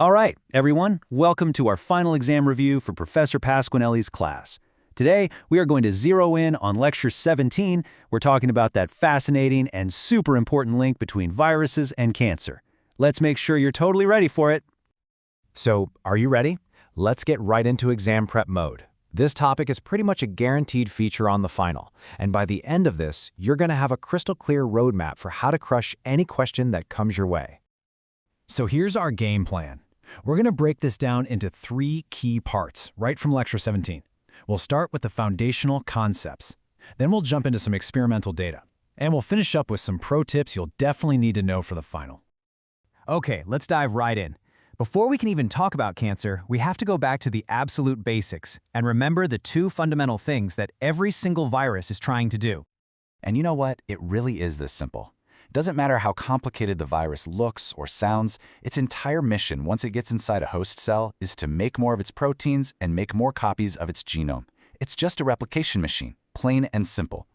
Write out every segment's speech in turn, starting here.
All right, everyone, welcome to our final exam review for Professor Pasquinelli's class. Today, we are going to zero in on Lecture 17. We're talking about that fascinating and super important link between viruses and cancer. Let's make sure you're totally ready for it. So, are you ready? Let's get right into exam prep mode. This topic is pretty much a guaranteed feature on the final, and by the end of this, you're going to have a crystal clear roadmap for how to crush any question that comes your way. So here's our game plan. We're going to break this down into 3 key parts, right from Lecture 17. We'll start with the foundational concepts. Then we'll jump into some experimental data. And we'll finish up with some pro tips you'll definitely need to know for the final. Okay, let's dive right in. Before we can even talk about cancer, we have to go back to the absolute basics and remember the 2 fundamental things that every single virus is trying to do. And you know what? It really is this simple. Doesn't matter how complicated the virus looks or sounds, its entire mission once it gets inside a host cell is to make more of its proteins and make more copies of its genome. It's just a replication machine, plain and simple.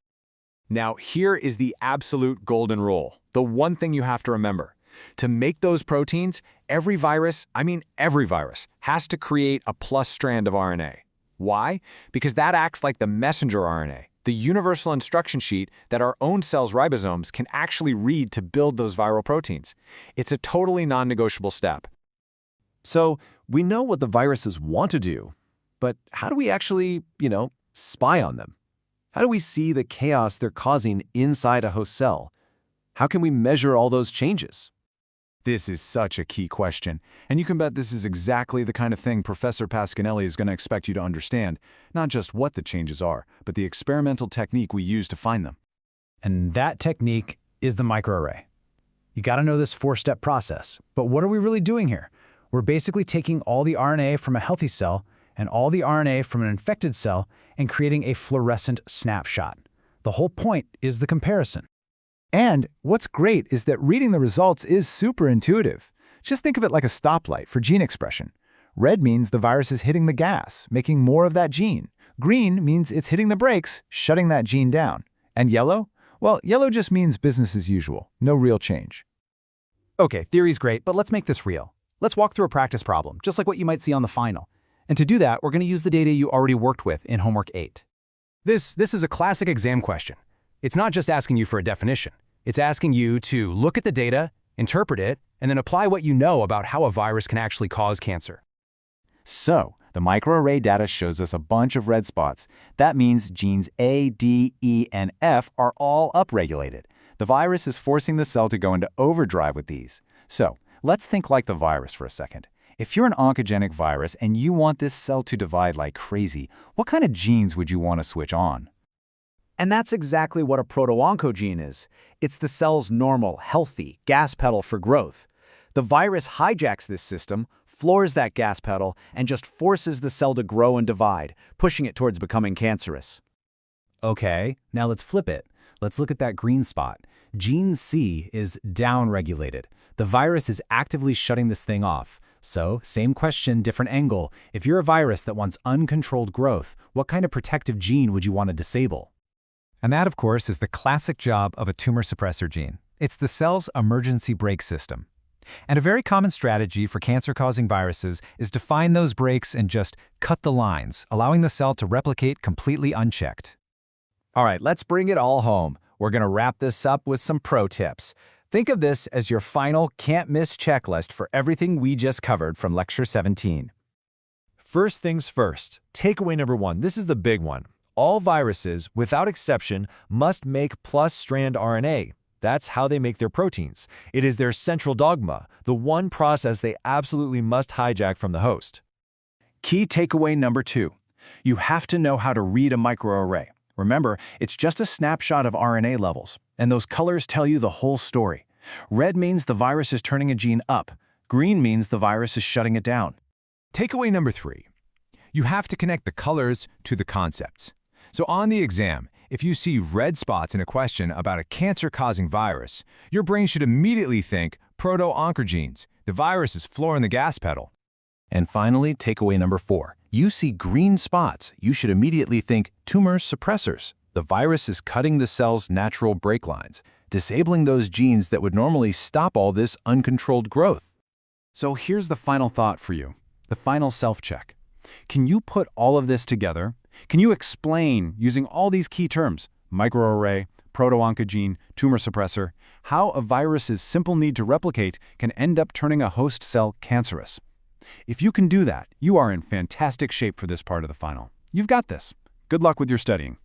Now, here is the absolute golden rule, the one thing you have to remember. To make those proteins, every virus, has to create a plus strand of RNA. Why? Because that acts like the messenger RNA, the universal instruction sheet that our own cells' ribosomes can actually read to build those viral proteins. It's a totally non-negotiable step. So we know what the viruses want to do, but how do we actually, spy on them? How do we see the chaos they're causing inside a host cell? How can we measure all those changes? This is such a key question, and you can bet this is exactly the kind of thing Professor Pasquinelli is going to expect you to understand, not just what the changes are, but the experimental technique we use to find them. And that technique is the microarray. You got to know this 4-step process. But what are we really doing here? We're basically taking all the RNA from a healthy cell and all the RNA from an infected cell and creating a fluorescent snapshot. The whole point is the comparison. And what's great is that reading the results is super intuitive. Just think of it like a stoplight for gene expression. Red means the virus is hitting the gas, making more of that gene. Green means it's hitting the brakes, shutting that gene down. And yellow? Well, yellow just means business as usual, no real change. Okay, theory's great, but let's make this real. Let's walk through a practice problem, just like what you might see on the final. And to do that, we're going to use the data you already worked with in Homework 8. This is a classic exam question. It's not just asking you for a definition. It's asking you to look at the data, interpret it, and then apply what you know about how a virus can actually cause cancer. So, the microarray data shows us a bunch of red spots. That means genes A, D, E, and F are all upregulated. The virus is forcing the cell to go into overdrive with these. So, let's think like the virus for a second. If you're an oncogenic virus and you want this cell to divide like crazy, what kind of genes would you want to switch on? And that's exactly what a proto-oncogene is. It's the cell's normal, healthy gas pedal for growth. The virus hijacks this system, floors that gas pedal, and just forces the cell to grow and divide, pushing it towards becoming cancerous. Okay, now let's flip it. Let's look at that green spot. Gene C is downregulated. The virus is actively shutting this thing off. So, same question, different angle. If you're a virus that wants uncontrolled growth, what kind of protective gene would you want to disable? And that, of course, is the classic job of a tumor suppressor gene. It's the cell's emergency brake system. And a very common strategy for cancer-causing viruses is to find those brakes and just cut the lines, allowing the cell to replicate completely unchecked. All right, let's bring it all home. We're going to wrap this up with some pro tips. Think of this as your final can't-miss checklist for everything we just covered from Lecture 17. First things first, takeaway number 1. This is the big one. All viruses, without exception, must make plus-strand RNA. That's how they make their proteins. It is their central dogma, the one process they absolutely must hijack from the host. Key takeaway number 2. You have to know how to read a microarray. Remember, it's just a snapshot of RNA levels, and those colors tell you the whole story. Red means the virus is turning a gene up. Green means the virus is shutting it down. Takeaway number 3. You have to connect the colors to the concepts. So on the exam, if you see red spots in a question about a cancer-causing virus, your brain should immediately think proto-oncogenes. The virus is flooring the gas pedal. And finally, takeaway number 4. You see green spots, you should immediately think tumor suppressors. The virus is cutting the cell's natural brake lines, disabling those genes that would normally stop all this uncontrolled growth. So here's the final thought for you, the final self-check. Can you put all of this together? Can you explain, using all these key terms, microarray, proto-oncogene, tumor suppressor, how a virus's simple need to replicate can end up turning a host cell cancerous? If you can do that, you are in fantastic shape for this part of the final. You've got this. Good luck with your studying.